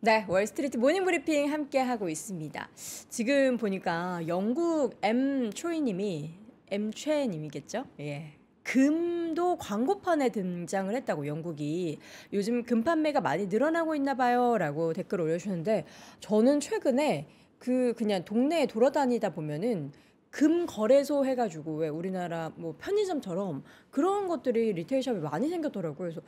네, 월스트리트 모닝 브리핑 함께 하고 있습니다. 지금 보니까 영국 엠최님이겠죠? 예. 금도 광고판에 등장을 했다고 영국이 요즘 금 판매가 많이 늘어나고 있나 봐요라고 댓글 올려주셨는데 저는 최근에 그냥 동네에 돌아다니다 보면은 금 거래소 해가지고 왜 우리나라 뭐 편의점처럼 그런 것들이 리테일샵이 많이 생겼더라고요. 그래서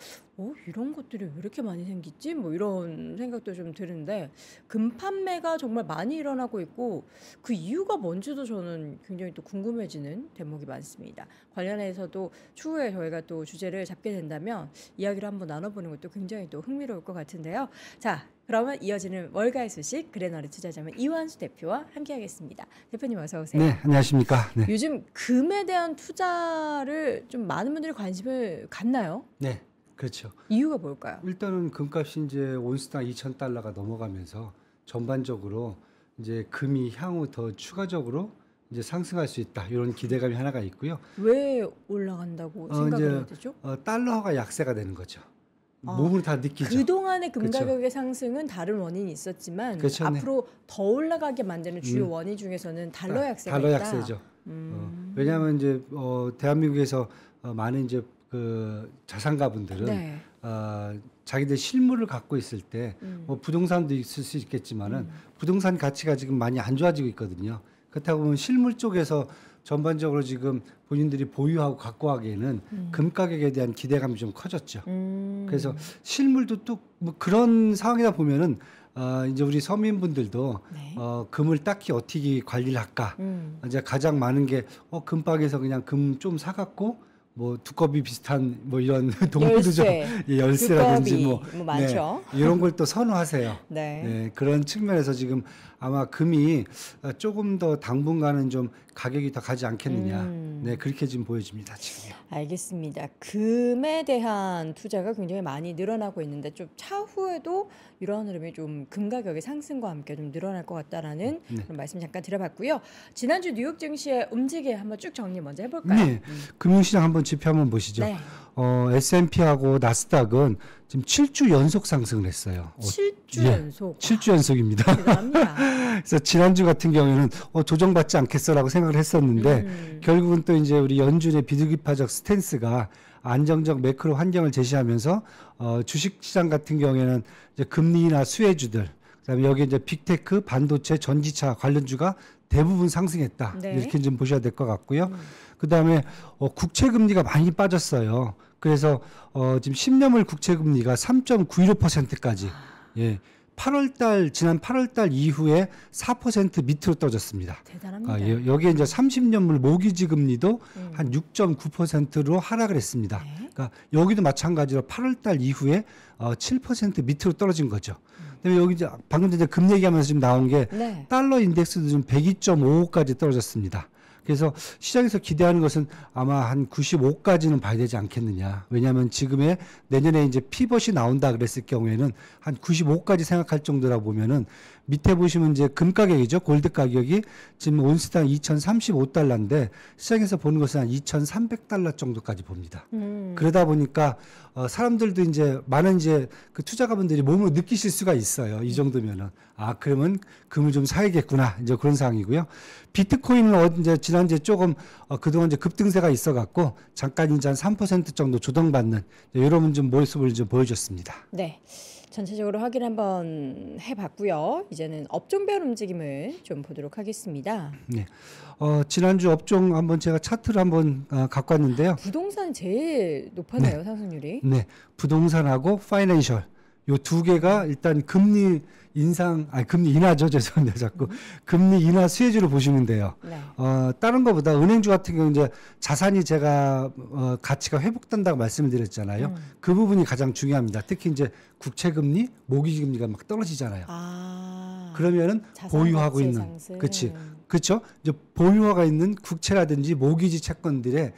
이런 것들이 왜 이렇게 많이 생기지? 뭐 이런 생각도 좀 드는데 금 판매가 정말 많이 일어나고 있고 그 이유가 뭔지도 저는 굉장히 또 궁금해지는 대목이 많습니다. 관련해서도 추후에 저희가 또 주제를 잡게 된다면 이야기를 한번 나눠보는 것도 굉장히 또 흥미로울 것 같은데요. 자, 그러면 이어지는 월가의 소식 그래너리 투자자문 이완수 대표와 함께하겠습니다. 대표님 어서 오세요. 네, 안녕하십니까. 네. 요즘 금에 대한 투자를 좀 많은 분들이 관심을 갖나요? 네, 그렇죠. 이유가 뭘까요? 일단은 금값이 이제 온스당 2,000달러가 넘어가면서 전반적으로 이제 금이 향후 더 추가적으로 이제 상승할 수 있다 이런 기대감이 하나가 있고요. 왜 올라간다고 생각을 해야 되죠? 달러화가 약세가 되는 거죠. 몸으로 다 느끼죠. 그동안의 금 그렇죠. 가격의 상승은 다른 원인이 있었지만 그렇죠, 네. 앞으로 더 올라가게 만드는 주요 원인 중에서는 달러 약세가 달러 있다. 약세죠. 왜냐하면 이제 대한민국에서 많은 이제 그 자산가분들은 네. 자기들 실물을 갖고 있을 때 뭐 부동산도 있을 수 있겠지만은 부동산 가치가 지금 많이 안 좋아지고 있거든요. 그렇다고 보면 실물 쪽에서 전반적으로 지금 본인들이 보유하고 갖고 하기에는 금 가격에 대한 기대감이 좀 커졌죠. 그래서 실물도 또 뭐 그런 상황이다 보면은 이제 우리 서민분들도 네. 금을 딱히 어떻게 관리를 할까? 이제 가장 많은 게 금박에서 그냥 금 좀 사갖고 뭐 두꺼비 비슷한 뭐 이런 동물도 좀 열쇠라든지 뭐 많죠. 네, 이런 걸 또 선호하세요. 네. 네, 그런 측면에서 지금 아마 금이 조금 더 당분간은 좀 가격이 더 가지 않겠느냐. 네, 그렇게 지금 보여집니다, 지금요. 알겠습니다. 금에 대한 투자가 굉장히 많이 늘어나고 있는데 좀 차후에도 이러한 흐름이 좀 금 가격의 상승과 함께 좀 늘어날 것 같다라는 그런 말씀 잠깐 드려봤고요. 지난주 뉴욕 증시의 움직임 한번 쭉 정리 먼저 해볼까요? 네, 금융시장 한번 지표 한번 보시죠. 네. S&P하고 나스닥은 지금 7주 연속 상승을 했어요. 7주 연속. 7주 연속입니다. 대단합니다. 그래서 지난주 같은 경우에는 조정받지 않겠어라고 생각을 했었는데 결국은 또 이제 우리 연준의 비둘기파적 스탠스가 안정적 매크로 환경을 제시하면서 주식시장 같은 경우에는 이제 금리나 수혜주들, 그다음에 여기 이제 빅테크, 반도체, 전기차 관련주가 대부분 상승했다. 네. 이렇게 좀 보셔야 될 것 같고요. 그다음에 국채 금리가 많이 빠졌어요. 그래서 지금 10년물 국채 금리가 3.915%까지 예. 지난 8월 달 이후에 4% 밑으로 떨어졌습니다. 대단합니다. 여기에 이제 30년물 모기지 금리도 한 6.9%로 하락을 했습니다. 네. 그러니까 여기도 마찬가지로 8월 달 이후에 7% 밑으로 떨어진 거죠. 그다음에 여기 이제 방금 전에 금 얘기하면서 지금 나온 게 네. 달러 인덱스도 좀 102.55까지 떨어졌습니다. 그래서 시장에서 기대하는 것은 아마 한 95까지는 봐야 되지 않겠느냐. 왜냐하면 지금의 내년에 이제 피벗이 나온다 그랬을 경우에는 한 95까지 생각할 정도라 보면은 밑에 보시면 이제 금 가격이죠. 골드 가격이 지금 온스당 2,035달러인데 시장에서 보는 것은 한 2,300달러 정도까지 봅니다. 그러다 보니까 사람들도 이제 많은 이제 그 투자가분들이 몸으로 느끼실 수가 있어요. 이 정도면은 그러면 금을 좀 사야겠구나. 이제 그런 상황이고요. 비트코인은 이제 지난주에 조금 그동안 이제 급등세가 있어갖고 잠깐 이제 한 3% 정도 조정받는 이런 좀 모습을 좀 보여줬습니다. 네. 전체적으로 확인 한번 해봤고요. 이제는 업종별 움직임을 좀 보도록 하겠습니다. 네. 지난주 업종 한번 제가 차트를 한번 갖고 왔는데요. 부동산이 제일 높았네요, 상승률이. 네. 부동산하고 파이낸셜. 요 두 개가 일단 금리 인하죠. 죄송합니다. 자꾸. 금리 인하 수혜주로 보시면 돼요. 네. 다른 것보다 은행주 같은 경우 이제 자산이 제가 가치가 회복된다고 말씀을 드렸잖아요. 그 부분이 가장 중요합니다. 특히 이제 국채금리, 모기지금리가 막 떨어지잖아요. 그러면은 보유하고 있는, 그렇죠. 이제 보유하고 있는 국채라든지 모기지 채권들의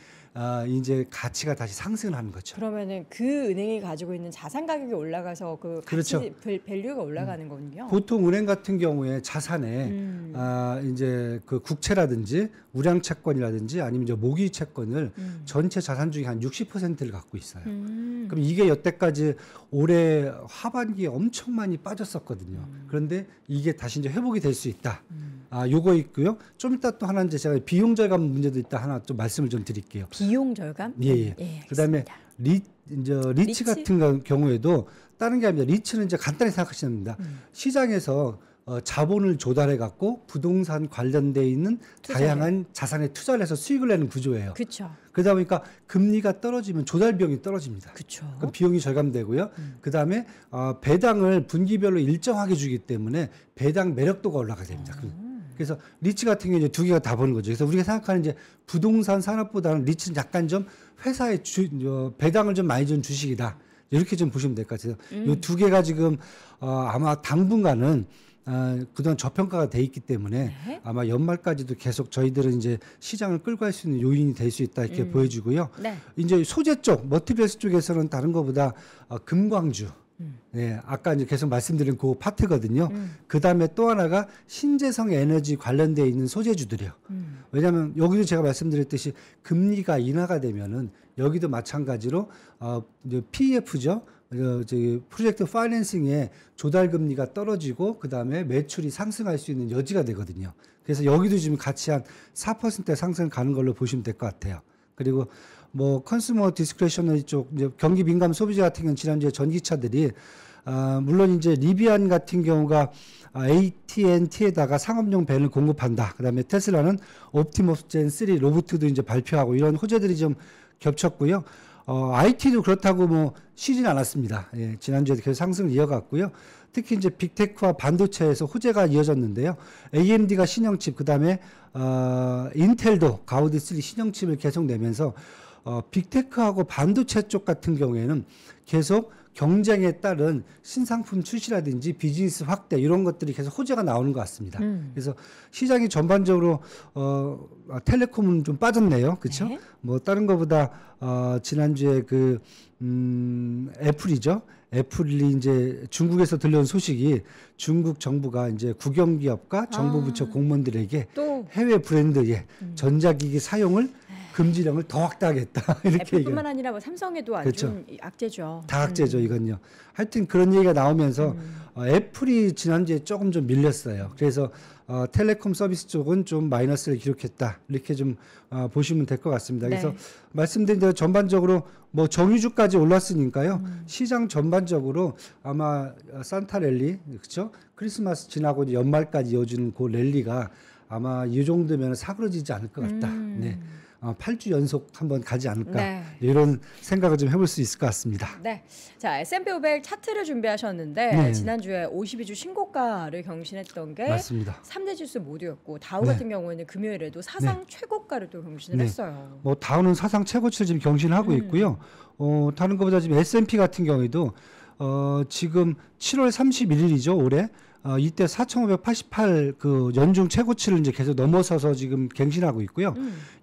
이제 가치가 다시 상승하는 거죠. 그러면은 그 은행이 가지고 있는 자산 가격이 올라가서 그 가치 그렇죠. 밸류가 올라가는 거군요. 보통 은행 같은 경우에 자산에 이제 그 국채라든지 우량 채권이라든지 아니면 이제 모기 채권을 전체 자산 중에 한 60%를 갖고 있어요. 그럼 이게 여태까지 올해 하반기에 엄청 많이 빠졌었거든요. 그런데 이게 다시 이제 회복이 될 수 있다. 요거 있고요. 좀 이따 또 하나 이제 제가 비용 절감 문제도 있다 하나 좀 말씀을 좀 드릴게요. 비용 절감? 예. 그다음에 리츠 같은 경우에도 다른 게 아니라 리츠는 이제 간단히 생각하시면 됩니다. 시장에서 자본을 조달해 갖고 부동산 관련돼 있는 다양한 자산에 투자를 해서 수익을 내는 구조예요. 그렇죠. 그러다 보니까 금리가 떨어지면 조달 비용이 떨어집니다. 그렇죠. 그럼 비용이 절감되고요. 그다음에 배당을 분기별로 일정하게 주기 때문에 배당 매력도가 올라가게 됩니다. 그래서 리츠 같은 경우는 이제 두 개가 다 보는 거죠. 그래서 우리가 생각하는 이제 부동산 산업보다는 리츠는 약간 좀 회사에 배당을 좀 많이 준 주식이다. 이렇게 좀 보시면 될 것 같아요. 이 두 개가 지금 아마 당분간은 그동안 저평가가 돼 있기 때문에 네. 아마 연말까지도 계속 저희들은 이제 시장을 끌고 갈 수 있는 요인이 될 수 있다 이렇게 보여지고요. 네. 이제 소재 쪽, 머티리얼스 쪽에서는 다른 것보다 금광주. 네, 아까 이제 계속 말씀드린 그 파트거든요. 그 다음에 또 하나가 신재생 에너지 관련돼 있는 소재주들이요. 왜냐하면 여기도 제가 말씀드렸듯이 금리가 인하가 되면은 여기도 마찬가지로 이제 PEF죠. 저기 프로젝트 파이낸싱의 조달 금리가 떨어지고 그 다음에 매출이 상승할 수 있는 여지가 되거든요. 그래서 여기도 지금 같이 한 4% 상승 가는 걸로 보시면 될 것 같아요. 그리고 뭐 컨슈머 디스크레셔너리 쪽 이제 경기 민감 소비자 같은 경우는 지난주에 전기차들이 물론 이제 리비안 같은 경우가 AT&T에다가 상업용 밴을 공급한다. 그다음에 테슬라는 옵티머스 젠 3 로봇도 이제 발표하고 이런 호재들이 좀 겹쳤고요. IT도 그렇다고 뭐 쉬진 않았습니다. 예, 지난주에도 계속 상승을 이어갔고요. 특히 이제 빅테크와 반도체에서 호재가 이어졌는데요. AMD가 신형칩, 그다음에 인텔도 가우디 3 신형칩을 계속 내면서 빅테크하고 반도체 쪽 같은 경우에는 계속 경쟁에 따른 신상품 출시라든지 비즈니스 확대 이런 것들이 계속 호재가 나오는 것 같습니다. 그래서 시장이 전반적으로 텔레콤은 좀 빠졌네요, 그렇죠? 네. 뭐 다른 것보다 지난주에 그 애플이죠. 애플이 이제 중국에서 들려온 소식이 중국 정부가 이제 국영기업과 정부 부처 공무원들에게 또 해외 브랜드의 전자기기 사용을 금지령을 더 확대하겠다 이렇게 애플뿐만 얘기를. 아니라 뭐 삼성에도 아주 그렇죠. 악재죠. 다 악재죠 이건요. 하여튼 그런 얘기가 나오면서 애플이 지난주에 조금 좀 밀렸어요. 그래서 텔레콤 서비스 쪽은 좀 마이너스를 기록했다 이렇게 좀 보시면 될 것 같습니다. 그래서 네. 말씀드린 대로 전반적으로 뭐 정유주까지 올랐으니까요. 시장 전반적으로 아마 산타 랠리 그렇죠. 크리스마스 지나고 이제 연말까지 이어지는 그 랠리가 아마 이 정도면 사그러지지 않을 것 같다. 네. 8주 연속 한번 가지 않을까 네. 이런 생각을 좀 해볼 수 있을 것 같습니다. 네. 자, S&P 500 차트를 준비하셨는데 네. 지난주에 52주 신고가를 경신했던 게 맞습니다. 3대 지수 모두였고 다우 네. 같은 경우에는 금요일에도 사상 최고가를 또 경신을 네. 했어요. 뭐 다우는 사상 최고치를 지금 경신하고 있고요. 다른 것보다 지금 S&P 같은 경우에도 지금 7월 31일이죠 올해. 이때 4,588 그 연중 최고치를 이제 계속 넘어서서 지금 갱신하고 있고요.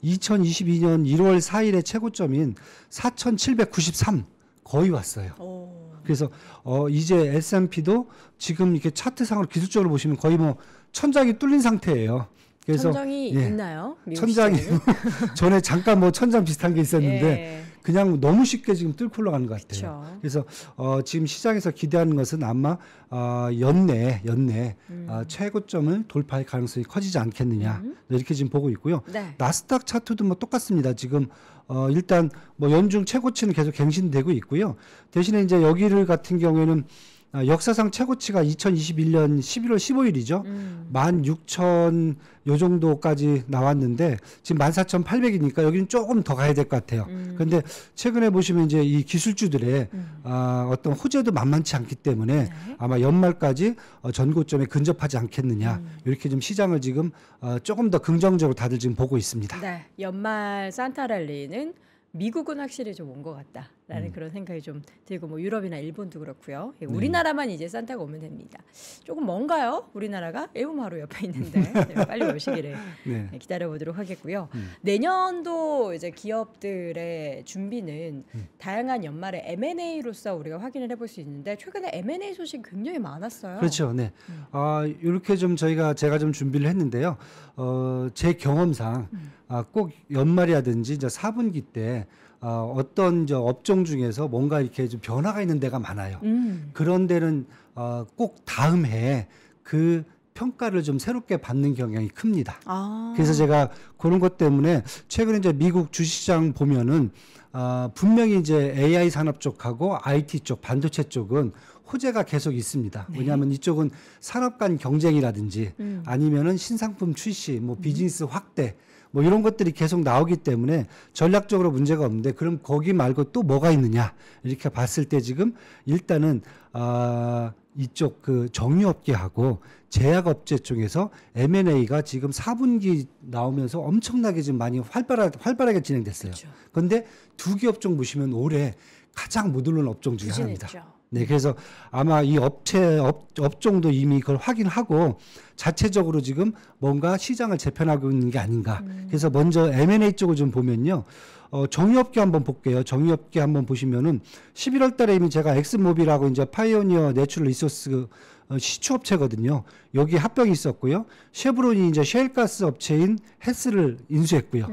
2022년 1월 4일의 최고점인 4,793 거의 왔어요. 오. 그래서 이제 S&P도 지금 이렇게 차트상으로 기술적으로 보시면 거의 뭐 천장이 뚫린 상태예요. 그래서 천장이 예, 있나요? 미국 천장이 시장에는? 전에 잠깐 뭐 천장 비슷한 게 있었는데 예. 그냥 너무 쉽게 지금 뚫고 올라가는 것 같아요. 그쵸. 그래서 지금 시장에서 기대하는 것은 아마 연내 최고점을 돌파할 가능성이 커지지 않겠느냐 이렇게 지금 보고 있고요. 네. 나스닥 차트도 뭐 똑같습니다. 지금 일단 뭐 연중 최고치는 계속 갱신되고 있고요. 대신에 이제 여기를 같은 경우에는 역사상 최고치가 2021년 11월 15일이죠. 16,000 요 정도까지 나왔는데 지금 14,800이니까 여기는 조금 더 가야 될 것 같아요. 그런데 최근에 보시면 이제 이 기술주들의 어떤 호재도 만만치 않기 때문에 네. 아마 연말까지 전고점에 근접하지 않겠느냐. 이렇게 좀 시장을 지금 조금 더 긍정적으로 다들 지금 보고 있습니다. 네. 연말 산타랠리는 미국은 확실히 좀 온 것 같다라는 그런 생각이 좀 들고 뭐 유럽이나 일본도 그렇고요. 우리나라만 이제 산타가 오면 됩니다. 조금 먼가요? 우리나라가 일본 바로 옆에 있는데 빨리 오시기를 네. 기다려보도록 하겠고요. 내년도 이제 기업들의 준비는 다양한 연말에 M&A로서 우리가 확인을 해볼 수 있는데 최근에 M&A 소식 굉장히 많았어요. 그렇죠. 네. 이렇게 좀 제가 좀 준비를 했는데요. 제 경험상 꼭 연말이라든지 이제 4분기 때 어떤 저 업종 중에서 뭔가 이렇게 좀 변화가 있는 데가 많아요. 그런 데는 꼭 다음 해에 그 평가를 좀 새롭게 받는 경향이 큽니다. 그래서 제가 그런 것 때문에 최근에 이제 미국 주식시장 보면은 분명히 이제 AI 산업 쪽하고 IT 쪽, 반도체 쪽은 호재가 계속 있습니다. 네. 왜냐하면 이쪽은 산업 간 경쟁이라든지 아니면은 신상품 출시, 뭐 비즈니스 확대, 뭐 이런 것들이 계속 나오기 때문에 전략적으로 문제가 없는데 그럼 거기 말고 또 뭐가 있느냐 이렇게 봤을 때 지금 일단은 이쪽 그 정유업계하고 제약업체 쪽에서 M&A가 지금 4분기 나오면서 엄청나게 지금 많이 활발하게 진행됐어요. 그렇죠. 그런데 두 개 업종 보시면 올해 가장 못 오른 업종 중에 하나입니다. 네, 그래서 아마 이 업종도 이미 그걸 확인하고 자체적으로 지금 뭔가 시장을 재편하고 있는 게 아닌가. 그래서 먼저 M&A 쪽을 좀 보면요. 정유업계 한번 볼게요. 정유업계 한번 보시면은 11월 달에 이미 제가 엑스모빌하고 이제 파이오니어 내추럴 리소스 시추업체거든요. 여기 합병이 있었고요. 쉐브론이 이제 셰일가스 업체인 헤스를 인수했고요.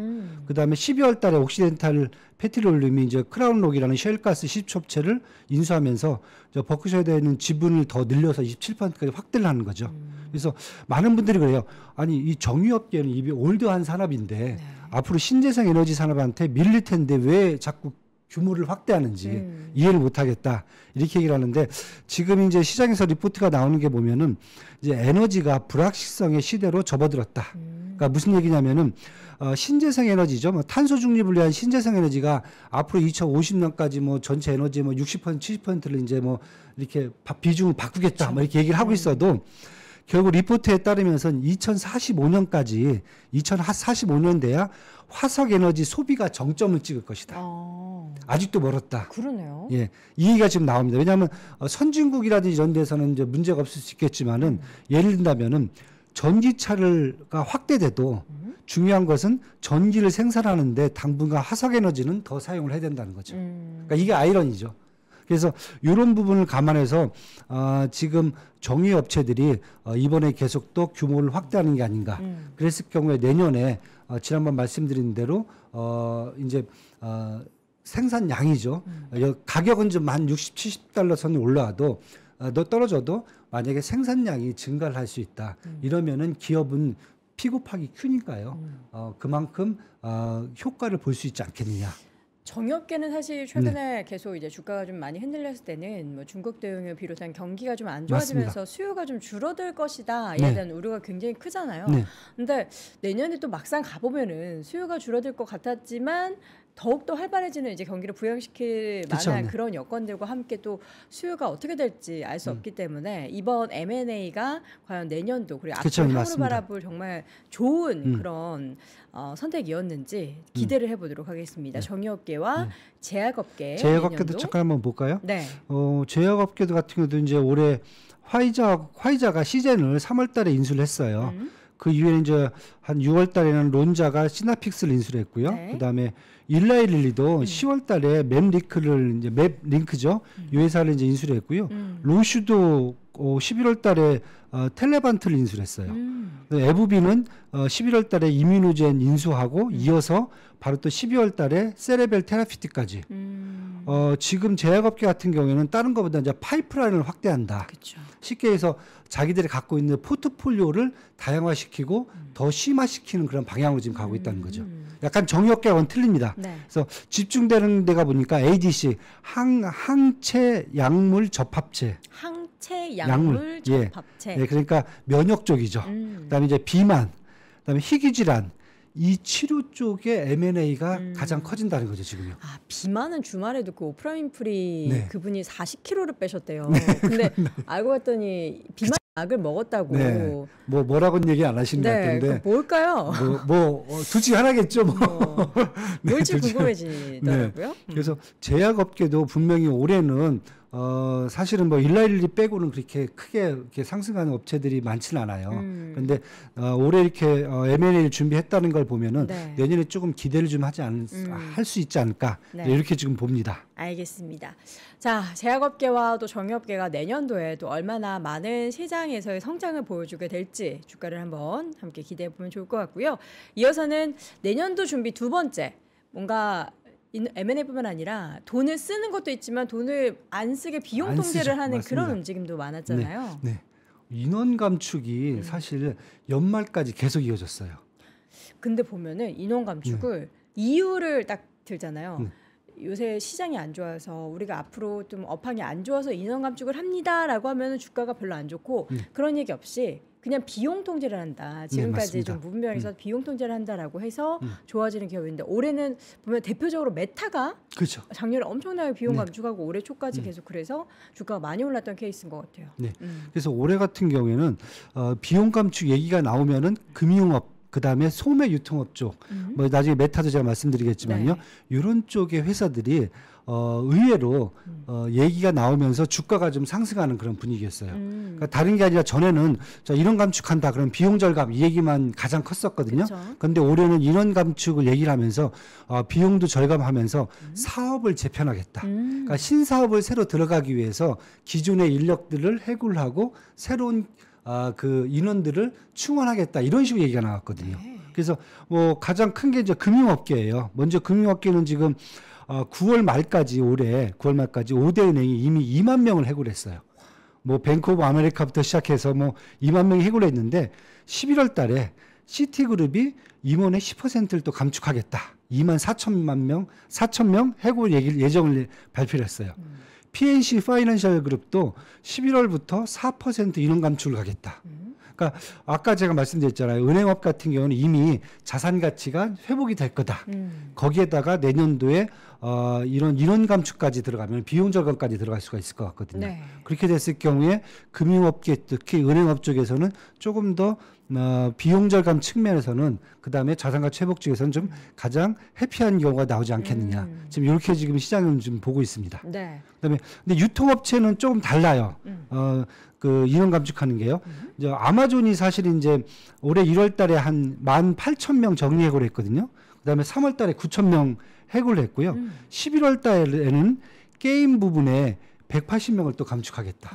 그다음에 12월 달에 옥시덴탈 페트롤륨이 이제 크라운록이라는 셰일가스 시추업체를 인수하면서 버크셔에 있는 지분을 더 늘려서 27%까지 확대를 하는 거죠. 그래서 많은 분들이 그래요. 아니 이 정유업계는 이미 올드한 산업인데 앞으로 신재생 에너지 산업한테 밀릴 텐데 왜 자꾸 규모를 확대하는지 이해를 못하겠다 이렇게 얘기를 하는데 지금 이제 시장에서 리포트가 나오는 게 보면은 이제 에너지가 불확실성의 시대로 접어들었다. 그러니까 무슨 얘기냐면은 신재생 에너지죠. 뭐 탄소 중립을 위한 신재생 에너지가 앞으로 2050년까지 뭐 전체 에너지 뭐 60% 70%를 이제 뭐 이렇게 비중을 바꾸겠다. 그렇죠. 뭐 이렇게 얘기를 하고 있어도 결국 리포트에 따르면서 2045년까지 2045년 돼야 화석 에너지 소비가 정점을 찍을 것이다. 아직도 멀었다. 그러네요. 예, 이 얘기가 지금 나옵니다. 왜냐하면 선진국이라든지 이런 데서는 이제 문제가 없을 수 있겠지만은 예를 든다면은 전기차가 확대돼도 중요한 것은 전기를 생산하는데 당분간 화석 에너지는 더 사용을 해야 된다는 거죠. 그러니까 이게 아이러니죠. 그래서 이런 부분을 감안해서 지금 정유 업체들이 이번에 계속 또 규모를 확대하는 게 아닌가. 그랬을 경우에 내년에 지난번 말씀드린 대로 이제 생산량이죠. 가격은 좀 한 60, 70달러 선이 올라와도 떨어져도 만약에 생산량이 증가를 할 수 있다. 이러면은 기업은 P 곱하기 Q니까요. 그만큼 효과를 볼 수 있지 않겠느냐. 정유업계는 사실 최근에 계속 이제 주가가 좀 많이 흔들렸을 때는 뭐 중국 대응을 비롯한 경기가 좀 안 좋아지면서 수요가 좀 줄어들 것이다. 이에 대한 우려가 굉장히 크잖아요. 근데 내년에 또 막상 가보면은 수요가 줄어들 것 같았지만 더욱더 활발해지는 이제 경기를 부양시킬 만한 그런 여건들과 함께 또 수요가 어떻게 될지 알 수 없기 때문에 이번 M&A가 과연 내년도 그리고 앞으로 향후로 바라볼 정말 좋은 그런 선택이었는지 기대를 해보도록 하겠습니다. 정유업계와 제약업계도 잠깐 한번 볼까요? 네. 제약업계도 같은 경우도 이제 올해 화이자가 시젠을 3월달에 인수를 했어요. 그 이후에 이제 한 6월달에는 론자가 시나픽스를 인수를 했고요. 그다음에 일라이릴리도 10월달에 맵링크죠. 이 회사를 이제 인수를 했고요. 로슈도 11월달에 텔레반트를 인수를 했어요. 에브비는 11월달에 이뮤노젠 인수하고 이어서 바로 또 12월달에 세레벨 테라피티까지. 지금 제약업계 같은 경우에는 다른 것보다 이제 파이프라인을 확대한다. 그쵸. 쉽게 해서 자기들이 갖고 있는 포트폴리오를 다양화시키고 더 심화시키는 그런 방향으로 지금 가고 있다는 거죠. 약간 정유업계와는 틀립니다. 그래서 집중되는 데가 보니까 ADC 항체 약물 접합체. 항체 약물 접합체. 예, 그러니까 면역 쪽이죠. 그다음에 이제 비만, 그다음에 희귀 질환. 이 치료 쪽에 M&A가 가장 커진다는 거죠, 지금요. 비만은 주말에도 그 오프라 윈프리 그분이 40kg를 빼셨대요. 근데 알고 봤더니 비만이 약을 먹었다고. 네. 뭐라고는 얘기 안 하신 것 네, 같은데. 그 뭘까요? 둘 중에 하나겠죠, 뭐. 네, 뭘지 둘 중에. 궁금해지더라고요. 네. 그래서 제약업계도 분명히 올해는 사실은 뭐 일라일리 빼고는 그렇게 크게 이렇게 상승하는 업체들이 많지는 않아요. 그런데 올해 이렇게 M&A를 준비했다는 걸 보면은 네. 내년에 조금 기대를 좀 할 수 있지 않을까 네. 이렇게 지금 봅니다. 알겠습니다. 자, 제약업계와 또 정유업계가 내년도에 또 얼마나 많은 시장에서의 성장을 보여주게 될지 주가를 한번 함께 기대해 보면 좋을 것 같고요. 이어서는 내년도 준비 두 번째, 뭔가 M&A뿐만 아니라 돈을 쓰는 것도 있지만 돈을 안 쓰게 비용 안 통제를 쓰죠. 하는 맞습니다. 그런 움직임도 많았잖아요. 네. 인원 감축이 사실 연말까지 계속 이어졌어요. 근데 보면은 인원 감축을 이유를 딱 들잖아요. 요새 시장이 안 좋아서 우리가 앞으로 좀 업황이 안 좋아서 인원 감축을 합니다라고 하면은 주가가 별로 안 좋고 그런 얘기 없이 그냥 비용 통제를 한다. 지금까지 맞습니다. 좀 무분별해서 비용 통제를 한다라고 해서 좋아지는 기업인데 올해는 보면 대표적으로 메타가 그렇죠. 작년에 엄청나게 비용 감축하고 올해 초까지 계속 그래서 주가가 많이 올랐던 케이스인 것 같아요. 네. 그래서 올해 같은 경우에는 비용 감축 얘기가 나오면은 금융업 그다음에 소매 유통업 쪽, 뭐 나중에 메타도 제가 말씀드리겠지만요. 네. 이런 쪽의 회사들이 의외로 얘기가 나오면서 주가가 좀 상승하는 그런 분위기였어요. 그러니까 다른 게 아니라 전에는 자, 인원 감축한다 그럼 비용 절감 이 얘기만 가장 컸었거든요. 그런데 올해는 인원 감축을 얘기를 하면서 비용도 절감하면서 사업을 재편하겠다. 그러니까 신사업을 새로 들어가기 위해서 기존의 인력들을 해고하고 새로운 그 인원들을 충원하겠다 이런 식으로 얘기가 나왔거든요. 그래서 뭐 가장 큰 게 이제 금융업계예요. 먼저 금융업계는 지금 9월 말까지 올해 9월 말까지 5대 은행이 이미 2만 명을 해고를 했어요. 뭐 뱅크 오브 아메리카부터 시작해서 뭐 2만 명이 해고를 했는데 11월 달에 시티그룹이 임원의 10%를 또 감축하겠다. 2만 4천 명 해고 예정을 발표를 했어요. PNC 파이낸셜 그룹도 11월부터 4% 인원 감축을 하겠다. 그러니까 아까 제가 말씀드렸잖아요. 은행업 같은 경우는 이미 자산 가치가 회복이 될 거다. 거기에다가 내년도에 이런 인원 감축까지 들어가면 비용 절감까지 들어갈 수가 있을 것 같거든요. 네. 그렇게 됐을 경우에 금융업계 특히 은행업 쪽에서는 조금 더 비용 절감 측면에서는 그다음에 자산 가치 회복 쪽에서는 좀 가장 해피한 경우가 나오지 않겠느냐. 지금 이렇게 지금 시장을 좀 보고 있습니다. 네. 그다음에 근데 유통업체는 조금 달라요. 그 인원 감축하는 게요. 이제 아마존이 사실 이제 올해 1월 달에 한 18,000명 정리 해고를 했거든요. 그다음에 3월 달에 9,000명 해고를 했고요. 11월 달에는 게임 부분에 180명을 또 감축하겠다.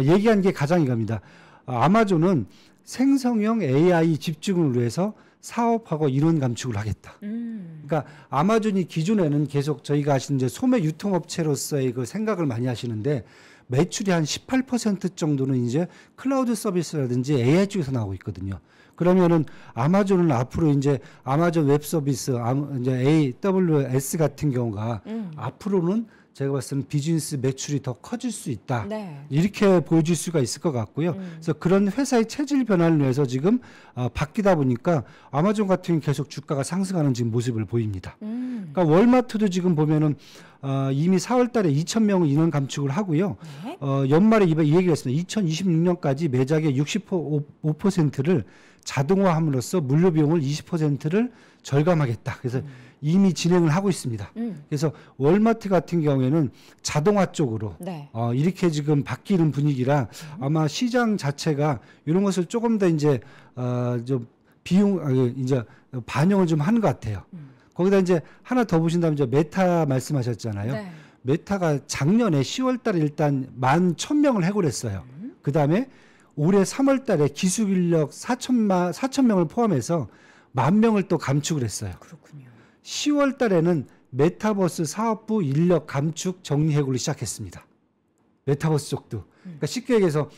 얘기한 게 가장 이겁니다. 아마존은 생성형 AI 집중을 위해서 사업하고 인원 감축을 하겠다. 그러니까 아마존이 기존에는 계속 저희가 아시는 이제 소매 유통업체로서의 그 생각을 많이 하시는데 매출이 한 18% 정도는 이제 클라우드 서비스라든지 AI 쪽에서 나오고 있거든요. 그러면은 아마존은 앞으로 이제 아마존 웹 서비스, 이제 AWS 같은 경우가 앞으로는 제가 봤을 때는 비즈니스 매출이 더 커질 수 있다. 네. 이렇게 보여줄 수가 있을 것 같고요. 그래서 그런 회사의 체질 변화를 위해서 지금 바뀌다 보니까 아마존 같은 경우는 계속 주가가 상승하는 지금 모습을 보입니다. 그러니까 월마트도 지금 보면은 이미 4월 달에 2,000명 인원 감축을 하고요. 네. 연말에 이 얘기를 했습니다. 2026년까지 매장의 65%를 자동화함으로써 물류 비용을 20%를 절감하겠다. 그래서 이미 진행을 하고 있습니다. 그래서 월마트 같은 경우에는 자동화 쪽으로 네. 이렇게 지금 바뀌는 분위기라 아마 시장 자체가 이런 것을 조금 더 이제 좀 이제 반영을 좀 하는 것 같아요. 거기다 이제 하나 더 보신다면 이제 메타 말씀하셨잖아요. 네. 메타가 작년에 10월 달에 일단 11,000명을 해고를 했어요. 그다음에 올해 3월 달에 기술 인력 4,000명을 포함해서 10,000명을 또 감축을 했어요. 그렇군요. 10월 달에는 메타버스 사업부 인력 감축 정리 해고를 시작했습니다. 메타버스 쪽도. 그러니까 쉽게 얘기해서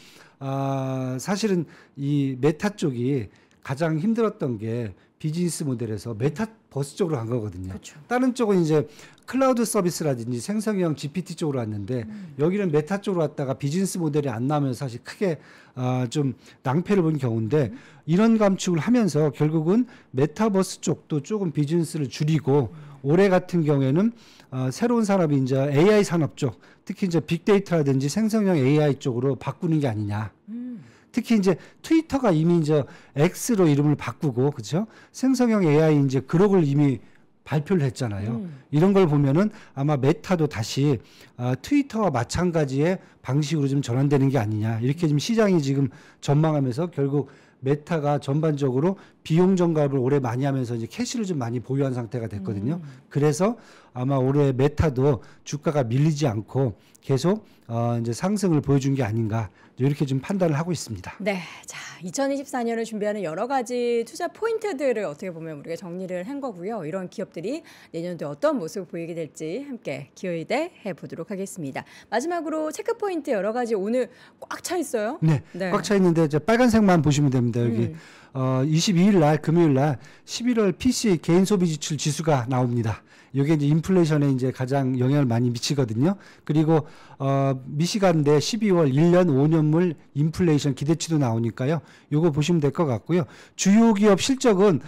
사실은 이 메타 쪽이 가장 힘들었던 게 비즈니스 모델에서 메타버스 쪽으로 간 거거든요. 그쵸. 다른 쪽은 이제 클라우드 서비스라든지 생성형 GPT 쪽으로 왔는데 여기는 메타 쪽으로 왔다가 비즈니스 모델이 안 나오면서 사실 크게 좀 낭패를 본 경우인데 이런 감축을 하면서 결국은 메타버스 쪽도 조금 비즈니스를 줄이고 올해 같은 경우에는 새로운 산업이 이제 AI 산업 쪽 특히 이제 빅데이터라든지 생성형 AI 쪽으로 바꾸는 게 아니냐. 특히 이제 트위터가 이미 이제 X로 이름을 바꾸고 그렇죠? 생성형 AI 이제 그록을 이미 발표를 했잖아요. 이런 걸 보면은 아마 메타도 다시 트위터와 마찬가지의 방식으로 좀 전환되는 게 아니냐. 이렇게 지금 시장이 지금 전망하면서 결국 메타가 전반적으로 비용 증가를 올해 많이 하면서 이제 캐시를 좀 많이 보유한 상태가 됐거든요. 그래서 아마 올해 메타도 주가가 밀리지 않고 계속 이제 상승을 보여준 게 아닌가. 이렇게 좀 판단을 하고 있습니다. 네, 자 2024년을 준비하는 여러 가지 투자 포인트들을 어떻게 보면 우리가 정리를 한 거고요. 이런 기업들이 내년도에 어떤 모습을 보이게 될지 함께 기회대 해보도록 하겠습니다. 마지막으로 체크 포인트 여러 가지 오늘 꽉 차 있어요. 네, 꽉 차 있는데 이제 빨간색만 보시면 됩니다. 여기 22일 날 금요일 날 11월 PC 개인 소비 지출 지수가 나옵니다. 이게 이제 인플레이션에 이제 가장 영향을 많이 미치거든요. 그리고 미시간대 12월 1년 5년물 인플레이션 기대치도 나오니까요. 요거 보시면 될 것 같고요. 주요 기업 실적은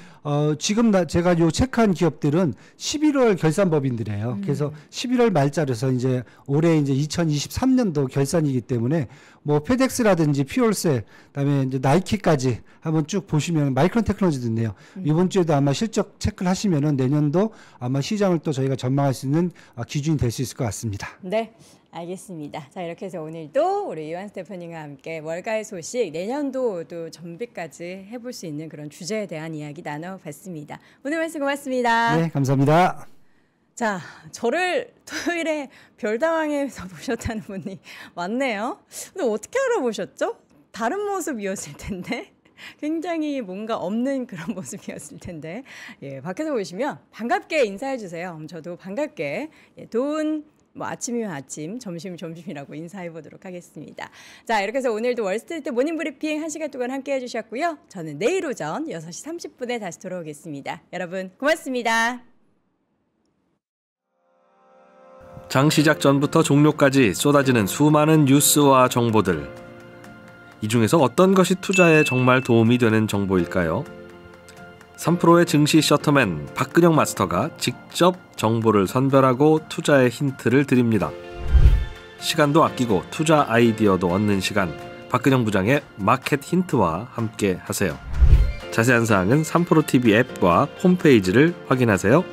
지금 제가 요 체크한 기업들은 11월 결산법인들이에요. 그래서 11월 말자라서 이제 올해 이제 2023년도 결산이기 때문에 뭐 페덱스라든지 피올세, 그다음에 이제 나이키까지 한번 쭉 보시면 마이크론 테크놀로지도 있네요. 이번 주에도 아마 실적 체크를 하시면은 내년도 아마 시장을 또 저희가 전망할 수 있는 기준이 될 수 있을 것 같습니다. 네. 알겠습니다. 자 이렇게 해서 오늘도 우리 이완 스테파님과 함께 월가의 소식 내년도도 준비까지 해볼 수 있는 그런 주제에 대한 이야기 나눠봤습니다. 오늘 말씀 고맙습니다. 네, 감사합니다. 자, 저를 토요일에 별다방에서 보셨다는 분이 많네요. 근데 어떻게 알아보셨죠? 다른 모습이었을 텐데. 굉장히 뭔가 없는 그런 모습이었을 텐데. 예, 밖에서 보시면 반갑게 인사해 주세요. 저도 반갑게 뭐 아침이면 아침, 점심이면 점심이라고 인사해 보도록 하겠습니다. 자, 이렇게 해서 오늘도 월스트리트 모닝 브리핑 1시간 동안 함께 해주셨고요. 저는 내일 오전 6시 30분에 다시 돌아오겠습니다. 여러분 고맙습니다. 장 시작 전부터 종료까지 쏟아지는 수많은 뉴스와 정보들. 이 중에서 어떤 것이 투자에 정말 도움이 되는 정보일까요? 3프로의 증시 셔터맨 박근영 마스터가 직접 정보를 선별하고 투자의 힌트를 드립니다. 시간도 아끼고 투자 아이디어도 얻는 시간, 박근영 부장의 마켓 힌트와 함께 하세요. 자세한 사항은 3프로 TV 앱과 홈페이지를 확인하세요.